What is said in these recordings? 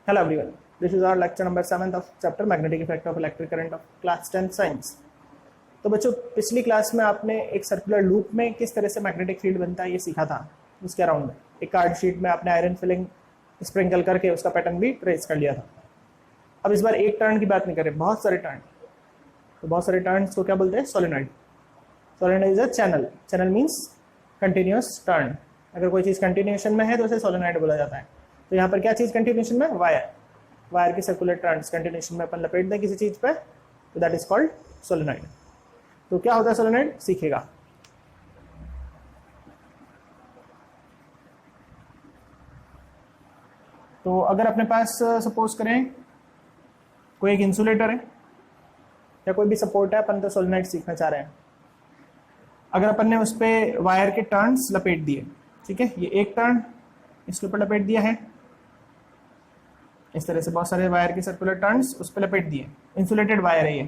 Hello everyone. This is our lecture number 7th of chapter Magnetic Effect of Electric Current of class 10 Science. तो बच्चों पिछली class में आपने एक circular loop में किस तरह से मैग्नेटिक फील्ड बनता है ये सीखा था। उसके अराउंड में एक कार्ड शीट में आपने आयरन फिलिंग स्प्रिंकल करके उसका पैटर्न भी ट्रेस कर लिया था। अब इस बार एक टर्न की बात नहीं करें, बहुत सारे टर्न। तो बहुत सारे टर्न्स को क्या बोलते हैं? Solenoid. Solenoid is a channel. Channel means continuous turn. अगर कोई चीज़ कंटिन्यूएशन में है तो उसे सोलेनॉइड बोला जाता है। तो यहाँ पर क्या चीज़ कंटिन्यूएशन में? वायर। वायर की सर्कुलर टर्न्स कंटिन्यूएशन में अपन लपेट दें किसी चीज़ पे तो दैट इज कॉल्ड सोलेनॉइड। तो क्या होता है सोलेनॉइड? सीखेगा। तो अगर अपने पास सपोज करें कोई एक इंसुलेटर है या कोई भी सपोर्ट है, अपन तो सोलेनॉइड सीखना चाह रहे हैं। अगर अपन ने उस पर वायर के टर्न्स लपेट दिए, ठीक है, ये एक टर्न इसके ऊपर लपेट दिया है, इस तरह से बहुत सारे वायर के सर्कुलर टर्न्स उस पर लपेट दिए। इंसुलेटेड वायर है ये,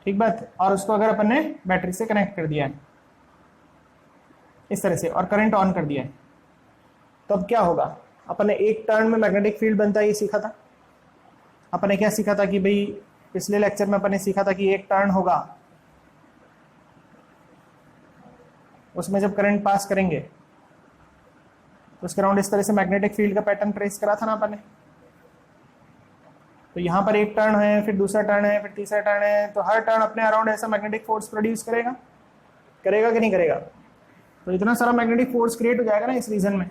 ठीक बात। और उसको अगर अपन ने बैटरी से कनेक्ट कर दिया है इस तरह से और करंट ऑन कर दिया है, तो अब क्या होगा? अपन ने एक टर्न में मैग्नेटिक फील्ड बनता है ये सीखा था। अपन ने क्या सीखा था कि भाई पिछले लेक्चर में अपन ने सीखा था कि एक टर्न होगा, उसमें जब करंट पास करेंगे तो उसके अराउंड इस तरह से मैग्नेटिक फील्ड का पैटर्न ट्रेस करा था ना अपन ने। तो यहाँ पर एक टर्न है, फिर दूसरा टर्न है, फिर तीसरा टर्न है, तो हर टर्न अपने अराउंड ऐसा मैग्नेटिक फोर्स प्रोड्यूस करेगा। करेगा कि नहीं करेगा? तो इतना सारा मैग्नेटिक फोर्स क्रिएट हो जाएगा ना इस रीजन में।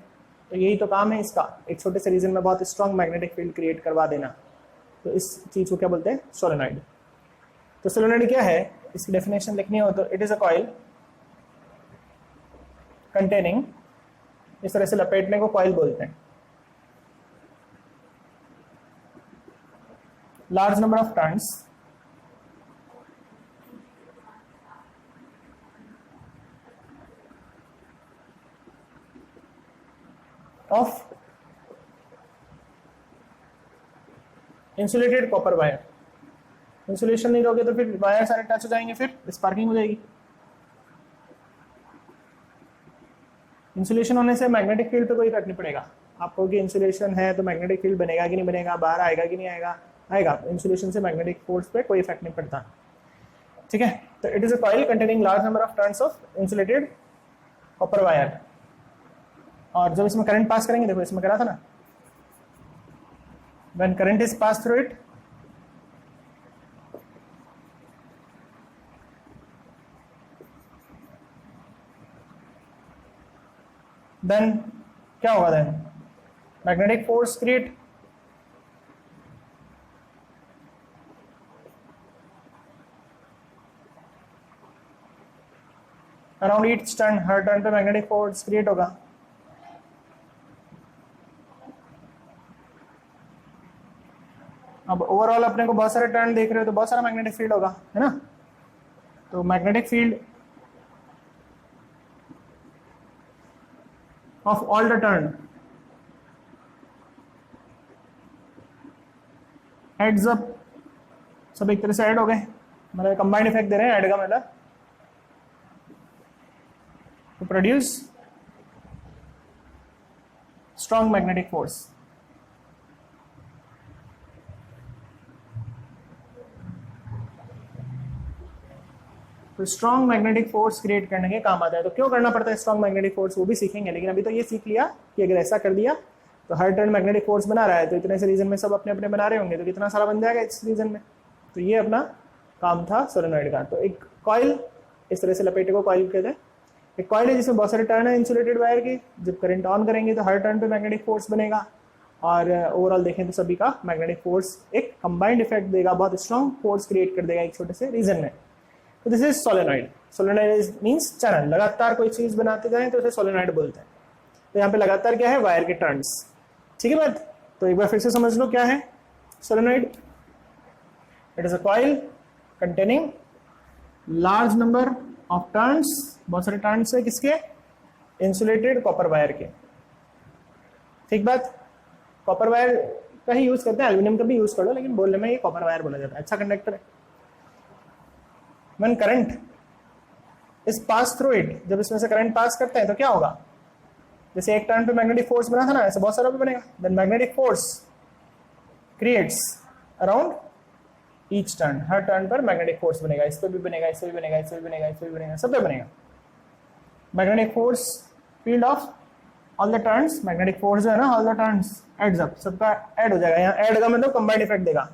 तो यही तो काम है इसका, एक छोटे से रीजन में बहुत स्ट्रॉन्ग मैग्नेटिक फील्ड क्रिएट करवा देना। तो इस चीज को क्या बोलते हैं? सोलेनॉइड। तो सोलेनॉइड क्या है, इसकी डेफिनेशन लिखनी हो तो it is a coil containing, इस तरह से लपेटने को कॉइल बोलते हैं, large number of turns of insulated copper wire. Insulation नहीं दोगे तो फिर वायर सारे टच हो जाएंगे, फिर स्पार्किंग हो जाएगी। इंसुलेशन होने से मैग्नेटिक फील्ड पे कोई इफेक्ट नहीं पड़ेगा। आपको कि इंसुलेशन है तो मैग्नेटिक फील्ड बनेगा कि नहीं बनेगा, बाहर आएगा कि नहीं आएगा, आएगा। इंसुलेशन से मैग्नेटिक फोर्स पे कोई इफेक्ट नहीं पड़ता, ठीक है। तो it is a coil containing large number of turns of insulated copper wire. और जब इसमें करंट पास करेंगे, देखो इसमें करा था ना, when current is pass through it then क्या होगा? Then magnetic force create, around each turn, हर टर्न पे मैग्नेटिक फोर्स क्रिएट होगा। अब ओवरऑल अपने को बहुत सारे टर्न देख रहे हो तो बहुत सारा मैग्नेटिक फील्ड होगा, है ना। तो magnetic field of all the turn adds up, सब एक तरह से ऐड हो गए, मतलब कंबाइंड इफेक्ट दे रहे हैं। ऐड का मतलब to produce strong magnetic force। तो स्ट्रॉन्ग मैग्नेटिक फोर्स क्रिएट करने के काम आता है। तो क्यों करना पड़ता है स्ट्रॉन्ग मैग्नेटिक फोर्स, वो भी सीखेंगे। लेकिन अभी तो ये सीख लिया कि अगर ऐसा कर दिया तो हर टर्न मैग्नेटिक फोर्स बना रहा है, तो इतने से रीजन में सब अपने अपने बना रहे होंगे, तो कितना सारा बन जाएगा इस रीजन में। तो ये अपना काम था सोलेनॉइड का। तो एक कॉइल इस तरह से लपेटे को कॉइल कहते हैं। एक कॉइल है जिसमें बहुत सारे टर्न है इंसुलेटेड वायर के। जब करंट ऑन करेंगे तो हर टर्न पे मैग्नेटिक फोर्स बनेगा, और ओवरऑल देखें तो सभी का मैग्नेटिक फोर्स एक कंबाइंड इफेक्ट देगा, बहुत स्ट्रॉन्ग फोर्स क्रिएट कर देगा एक छोटे से रीजन में। तो this is solenoid. Solenoid means channel. लगातार कोई चीज बनाते जाए तो उसे सोलेनॉइड बोलते हैं। तो यहाँ पे लगातार क्या है? वायर के टर्न्स, ठीक है बात। तो एक बार फिर से समझ लो क्या है solenoid. It is a coil containing large number of turns, बहुत सारे टर्न्स है किसके? इंसुलेटेड कॉपर वायर के, ठीक बात। कॉपर वायर का ही यूज करते हैं, एल्यूमिनियम का भी यूज कर लो, लेकिन बोलने में ये कॉपर वायर बोला जाता है, अच्छा कंडक्टर है। when current is pass through it, जब इसमें से करंट पास करते हैं तो क्या होगा? जैसे एक टर्न पे मैग्नेटिक फोर्स बना था ना, ऐसे बहुत सारा भी बनेगा। Then magnetic force creates around each turn, हर टर्न पर मैग्नेटिक फोर्स बनेगा, इस पे भी बनेगा, इस पे भी बनेगा, इस पे भी बनेगा, इस पे भी बनेगा, सब पे बनेगा। Magnetic force field of all the turns, magnetic force जो है ना all the turns adds up, सबका ऐड हो जाएगा। यहाँ ऐड का मतलब कंबाइंड इफेक्ट देगा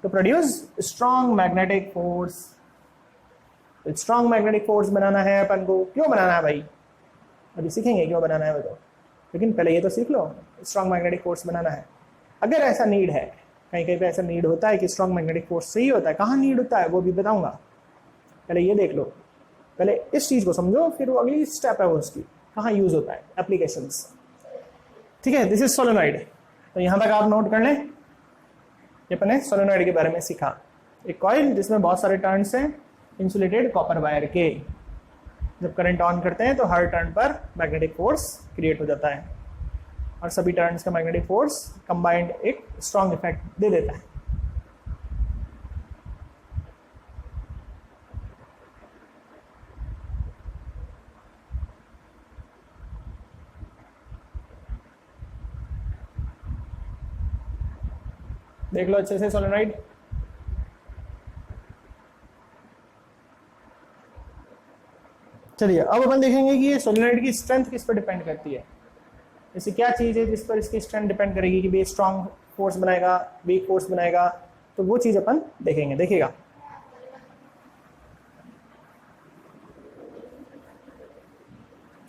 to produce strong magnetic force। Strong magnetic force बनाना है अपन को, क्यों बनाना है भाई, अभी सीखेंगे क्यों बनाना है वो तो, लेकिन पहले ये तो सीख लो स्ट्रॉन्ग मैग्नेटिक फोर्स बनाना है। अगर ऐसा नीड है, कहीं कहीं पे ऐसा नीड होता है कि स्ट्रॉन्ग मैग्नेटिक फोर्स सही होता है, कहाँ नीड होता है वो भी बताऊंगा, पहले ये देख लो, पहले इस चीज को समझो, फिर वो अगली स्टेप है वो उसकी कहाँ यूज होता है, एप्लीकेशंस। ठीक है, दिस इज सोलेनॉइड। तो यहाँ तक आप नोट कर लें, ये अपन ने सोलेनॉइड के बारे में सीखा। एक कॉइल जिसमें बहुत सारे टर्न्स हैं, इंसुलेटेड कॉपर वायर के, जब करंट ऑन करते हैं तो हर टर्न पर मैग्नेटिक फोर्स क्रिएट हो जाता है और सभी टर्न्स का मैग्नेटिक फोर्स कंबाइंड एक स्ट्रॉन्ग इफेक्ट दे देता है। देख लो अच्छे से सोलेनॉइड। चलिए अब अपन देखेंगे कि ये सोलेनॉइड की स्ट्रेंथ किस पर डिपेंड करती है। ऐसी क्या चीज है जिस पर इसकी स्ट्रेंथ डिपेंड करेगी कि भी स्ट्रॉन्ग फोर्स बनाएगा, वीक फोर्स बनाएगा, तो वो चीज अपन देखेंगे। देखिएगा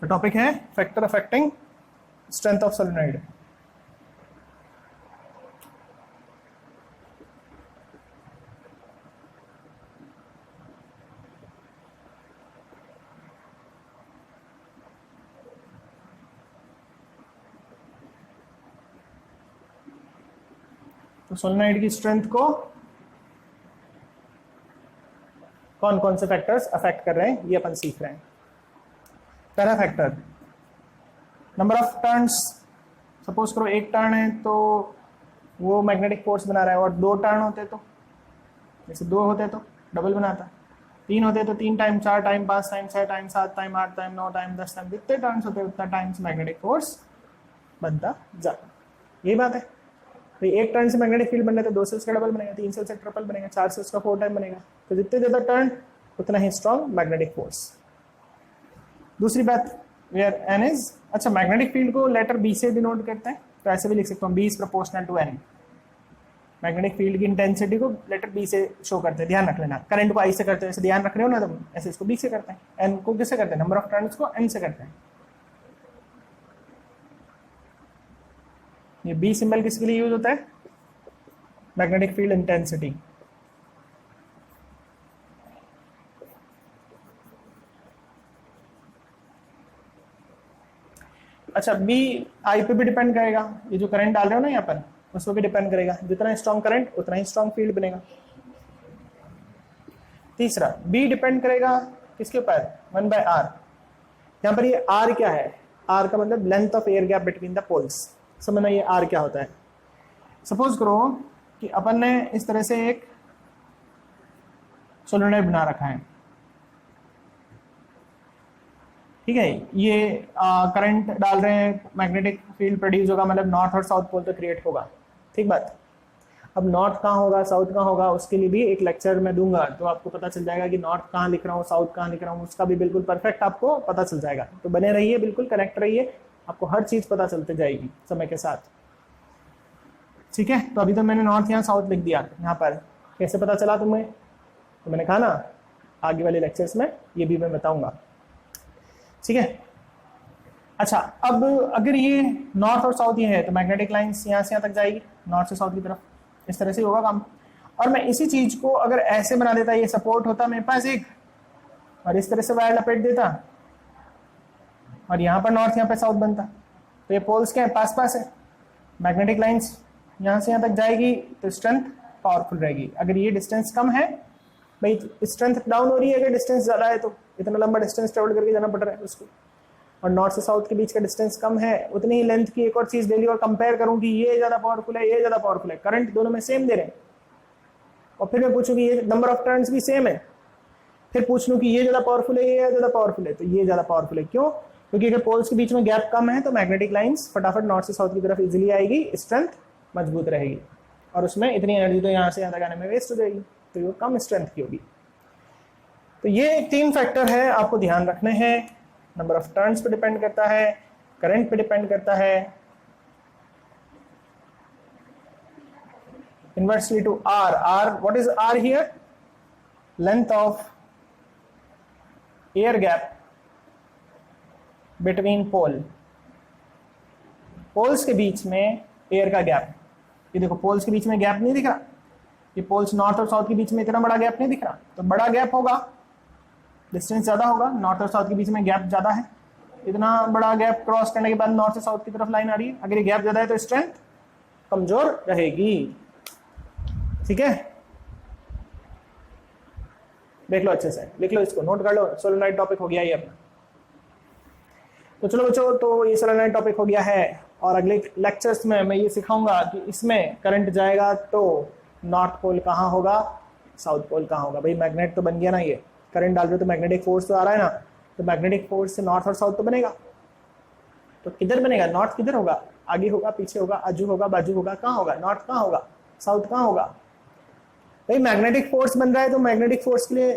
तो टॉपिक है factor affecting strength of solenoid. तो सोलेनॉइड की स्ट्रेंथ को कौन कौन से फैक्टर्स अफेक्ट कर रहे हैं ये अपन सीख रहे हैं। पहला factor number of turns. Suppose करो एक टर्न है तो वो मैग्नेटिक फोर्स बना रहा है, और दो टर्न होते तो, जैसे दो होते तो डबल बनाता, तीन होते तो 3 time, 4 time, 5 time, 6 time, 7 time, 8 time, 9 time, 10 time, जितने टर्न्स होते उतना टाइम्स मैग्नेटिक फोर्स बनता जाता। यही बात है। तो एक टर्न से मैग्नेटिक फील्ड बनने तो 2 से उसका डबल बनेगा, 3 से उसका ट्रिपल बनेगा, 4 से उसका 4 टाइम बनेगा। तो जितने ज्यादा टर्न उतना ही स्ट्रॉन्ग मैग्नेटिक फोर्स। दूसरी बात वेयर एन इज, अच्छा मैग्नेटिक फील्ड को लेटर बी से डिनोट करते हैं, तो ऐसे भी लिख सकता हूँ B is proportional to N. Magnetic field की इंटेंसिटी को लेटर बी से शो करते हैं, ध्यान रख लेना। करंट को आई से करते हैं, ऐसे ध्यान रख रहे हो ना तुम, ऐसे इसको बी से करते हैं। एन को किससे करते हैं, नंबर ऑफ टर्न्स को एन से करते हैं। ये बी सिंबल किसके लिए यूज होता है, मैग्नेटिक फील्ड इंटेंसिटी। अच्छा बी आई पे भी डिपेंड करेगा, ये जो करंट डाल रहे हो ना यहाँ पर उस पर भी डिपेंड करेगा, जितना स्ट्रॉन्ग करंट उतना ही स्ट्रॉन्ग फील्ड बनेगा। तीसरा बी डिपेंड करेगा किसके ऊपर, 1/r। यहाँ पर ये r क्या है, r का मतलब length of air gap between the poles. समझना ये r क्या होता है। सपोज करो कि अपन ने इस तरह से एक सोलेनॉइड बना रखा है, ठीक है, ये करंट डाल रहे हैं, मैग्नेटिक फील्ड प्रोड्यूस होगा, मतलब नॉर्थ और साउथ पोल तो क्रिएट होगा, ठीक बात। अब नॉर्थ कहाँ होगा, साउथ कहाँ होगा, उसके लिए भी एक लेक्चर मैं दूंगा, तो आपको पता चल जाएगा कि नॉर्थ कहाँ लिख रहा हूँ, साउथ कहाँ लिख रहा हूँ, उसका भी बिल्कुल परफेक्ट आपको पता चल जाएगा। तो बने रहिए, बिल्कुल करेक्ट रहिए, आपको हर चीज पता चलती जाएगी समय के साथ, ठीक है। तो अभी तो मैंने नॉर्थ यहाँ साउथ लिख दिया, यहाँ पर कैसे पता चला तुम्हें, तो मैंने कहा ना आगे वाले लेक्चर्स में ये भी मैं बताऊंगा, ठीक है। अच्छा अब अगर ये नॉर्थ और साउथ ये है तो मैग्नेटिक लाइंस यहाँ से यहाँ तक जाएगी, नॉर्थ से साउथ की तरफ, इस तरह से होगा काम। और मैं इसी चीज को अगर ऐसे बना देता, ये सपोर्ट होता मेरे पास एक, और इस तरह से वायर लपेट देता, और यहाँ पर नॉर्थ यहाँ पर साउथ बनता, तो ये पोल्स क्या है, पास पास है, मैग्नेटिक लाइंस यहाँ से यहाँ तक जाएगी तो स्ट्रेंथ पावरफुल रहेगी। अगर ये डिस्टेंस कम है भाई, स्ट्रेंथ डाउन हो रही है, अगर डिस्टेंस ज़्यादा है तो इतना लंबा डिस्टेंस ट्रेवल करके जाना पड़ रहा है उसको, और नॉर्थ से साउथ के बीच का डिस्टेंस कम है, उतनी ही लेंथ की एक और चीज ले ली और कंपेयर करूं कि ये ज्यादा पावरफुल है, ये ज्यादा पावरफुल है, करंट दोनों में सेम दे रहे हैं, और फिर मैं पूछूं कि ये नंबर ऑफ टर्न्स भी सेम है, फिर पूछ लूं कि ये ज्यादा पावरफुल है, ये ज्यादा पावरफुल है, तो ये ज्यादा पावरफुल है। क्यों, क्योंकि अगर पोल्स के बीच में गैप कम है तो मैग्नेटिक लाइंस फटाफट नॉर्थ से साउथ की तरफ इजीली आएगी, स्ट्रेंथ मजबूत रहेगी, और उसमें इतनी एनर्जी तो यहाँ से यहाँ तक आने में वेस्ट हो जाएगी, तो ये कम स्ट्रेंथ की होगी। तो ये 3 फैक्टर है आपको ध्यान रखने हैं। नंबर ऑफ टर्न्स पे डिपेंड करता है, करंट पे डिपेंड करता है, inversely to R. What is R here? Length of air gap between poles के बीच में एयर का गैप। ये देखो पोल्स के बीच में गैप नहीं दिख रहा, ये पोल्स नॉर्थ और साउथ के बीच में इतना बड़ा गैप नहीं दिख रहा, तो बड़ा गैप होगा, डिस्टेंस ज्यादा होगा, नॉर्थ और साउथ के बीच में गैप ज्यादा है, इतना बड़ा गैप क्रॉस करने के बाद नॉर्थ से साउथ की तरफ लाइन आ रही है, अगर ये गैप ज्यादा है तो स्ट्रेंथ कमजोर रहेगी। ठीक है, देख लो अच्छे से, लिख लो इसको, नोट कर लो। सोलेनॉइड टॉपिक हो गया ये अपना। तो चलो बच्चों, तो ये सोलेनॉइड टॉपिक हो गया है, और अगले लेक्चर्स में मैं ये सिखाऊंगा कि इसमें करंट जाएगा तो नॉर्थ पोल कहाँ होगा, साउथ पोल कहाँ होगा। भाई मैग्नेट तो बन गया ना, ये करंट डाल रहे हो तो मैग्नेटिक फोर्स तो आ रहा है ना, तो मैग्नेटिक फोर्स से नॉर्थ और साउथ तो बनेगा। तो किधर बनेगा? नॉर्थ किधर होगा? आगे होगा, पीछे होगा, आजू होगा, बाजू होगा, कहाँ होगा? नॉर्थ कहाँ होगा, साउथ कहाँ होगा? भाई मैग्नेटिक फोर्स बन रहा है तो मैग्नेटिक फोर्स के लिए